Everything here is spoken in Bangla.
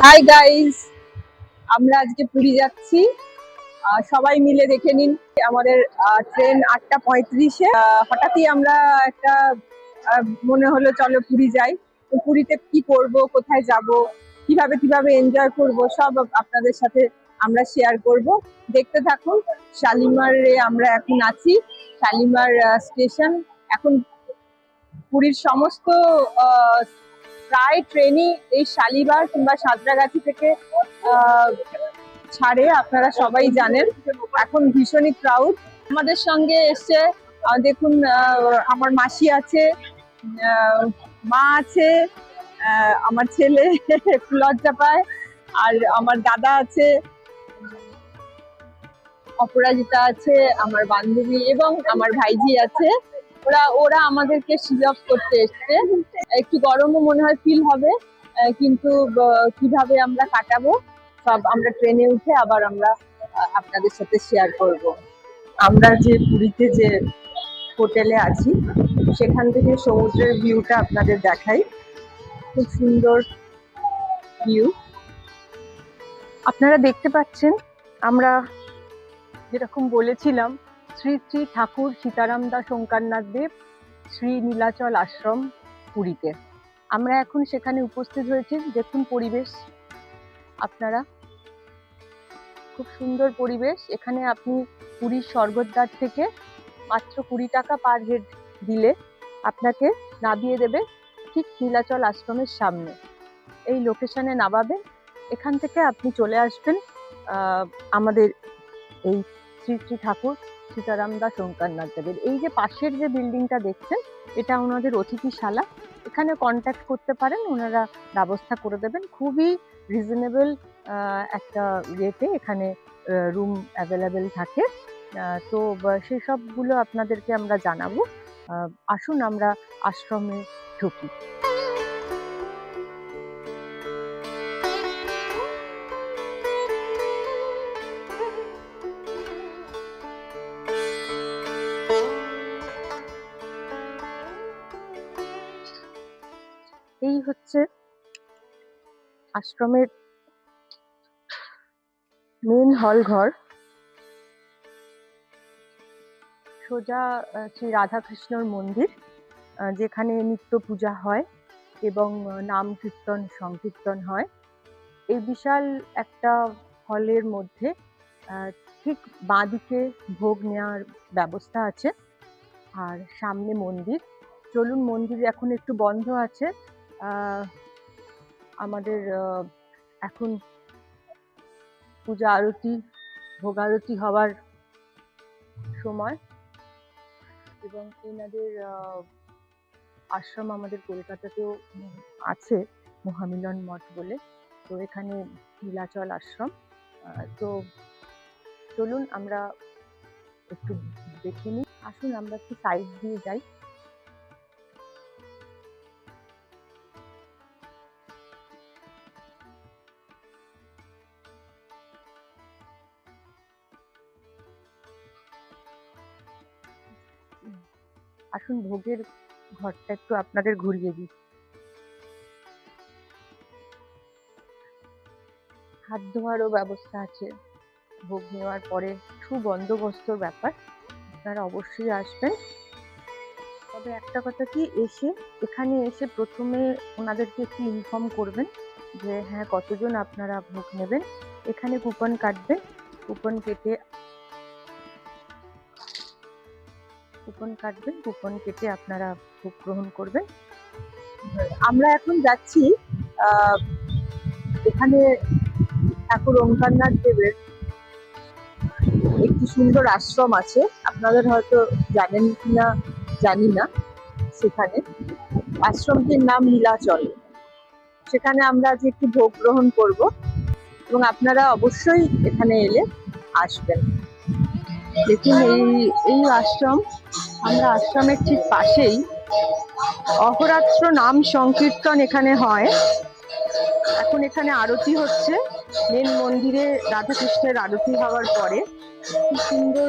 হাই গাইস, আমরা আজকে পুরী যাচ্ছি। সবাই মিলে দেখে নিন, আমাদের ট্রেন 8:35-এ। হঠাৎই আমরা একটা মনে হলো চলো পুরী যাই। তো পুরীতে কি করব, কোথায় যাব, কিভাবে কিভাবে এনজয় করব, সব আপনাদের সাথে আমরা শেয়ার করব। দেখতে থাকুন। শালিমারে আমরা এখন আছি। শালিমার স্টেশন। এখন পুরীর সমস্ত আহ, প্রায় ট্রেনই এই শালিমার কিংবা সাঁতরাগাছি থেকে আহ, ছাড়ে, আপনারা সবাই জানেন। এখন ভীষণই ক্রাউড। আমাদের সঙ্গে এসছে, দেখুন, আমার মাসি আছে, আহ, মা আছে, আমার ছেলে একটু লজ্জা পায়, আর আমার দাদা আছে, অপরাজিতা আছে, আমার বান্ধবী, এবং আমার ভাইজি আছে। ওরা ওরা আমাদেরকে সিলভ করতে এসছে। একটু গরমও মনে হয় ফিল হবে, কিন্তু কিভাবে আমরা কাটাবো সব আমরা ট্রেনে উঠে আবার আমরা আপনাদের সাথে শেয়ার করব। আমরা যে পুরীতে যে হোটেলে আছি, সেখান থেকে সমুদ্রের ভিউটা আপনাদের দেখাই। খুব সুন্দর ভিউ আপনারা দেখতে পাচ্ছেন। আমরা যেরকম বলেছিলাম, শ্রী শ্রী ঠাকুর সীতারাম দাস ওঙ্কারনাথ দেব শ্রী নীলাচল আশ্রম পুরীতে আমরা এখন সেখানে উপস্থিত হয়েছি। দেখুন পরিবেশ, আপনারা, খুব সুন্দর পরিবেশ। এখানে আপনি পুরীর স্বর্গদ্বার থেকে মাত্র 20 টাকা পার হেড দিলে আপনাকে নামিয়ে দেবে ঠিক নীলাচল আশ্রমের সামনে। এই লোকেশনে নামাবে। এখান থেকে আপনি চলে আসবেন আমাদের এই শ্রী শ্রী ঠাকুর সীতারাম দাস ওঙ্কারনাথ দেবের এই যে পাশের যে বিল্ডিংটা দেখছেন, এটা ওনাদের অতিথিশালা। এখানে কন্ট্যাক্ট করতে পারেন, ওনারা ব্যবস্থা করে দেবেন। খুবই রিজনেবল একটা রেটে এখানে রুম অ্যাভেলেবেল থাকে। তো সেই সবগুলো আপনাদেরকে আমরা জানাবো। আসুন আমরা আশ্রমে ঢুকি। এই হচ্ছে আশ্রমের মেন হল ঘর। সোজা শ্রী রাধাকৃষ্ণর মন্দির, যেখানে নিত্য পূজা হয় এবং নাম কীর্তন সংকীর্তন হয়। এই বিশাল একটা হলের মধ্যে ঠিক বাঁদিকে ভোগ নেওয়ার ব্যবস্থা আছে, আর সামনে মন্দির। চলুন, মন্দির এখন একটু বন্ধ আছে। আমাদের এখন পূজা আরতি, ভোগ আরতি হওয়ার সময়, এবং এনাদের আশ্রম আমাদের কলকাতাতেও আছে, মহামিলন মঠ বলে। তো এখানে নীলাচল আশ্রম। তো চলুন আমরা একটু দেখে নিই। আসুন আমরা একটু সাইড দিয়ে যাই। আসুন ভোগের ঘরটা একটু আপনাদের ঘুরিয়ে দিই। হাত ধোয়ারও ব্যবস্থা আছে ভোগ নেওয়ার পরে। সুবন্দোবস্তর ব্যাপার, আপনারা অবশ্যই আসবেন। তবে একটা কথা কি, এখানে এসে প্রথমে ওনাদেরকে একটু ইনফর্ম করবেন যে হ্যাঁ কতজন আপনারা ভোগ নেবেন। এখানে কুপন কাটবেন, কুপন কেটে আপনারা ভোগ গ্রহণ করবেন। আমরা এখন যাচ্ছি, এখানে ঠাকুর ওঙ্কারনাথ দেবের একটি সুন্দর আশ্রম আছে, আপনাদের হয়তো জানেন কিনা জানি না। সেখানে আশ্রমটির নাম নীলাচল। সেখানে আমরা আজ একটু ভোগ গ্রহণ করব, এবং আপনারা অবশ্যই এখানে এলে আসবেন। দেখুন এই আশ্রম, আমরা আশ্রমের ঠিক পাশেই অহরাত্র নাম সংকীর্তন এখানে হয়। এখন এখানে আরতি হচ্ছে, মেন মন্দিরে রাধাকৃষ্ণের আরতি হওয়ার পরে। খুব সুন্দর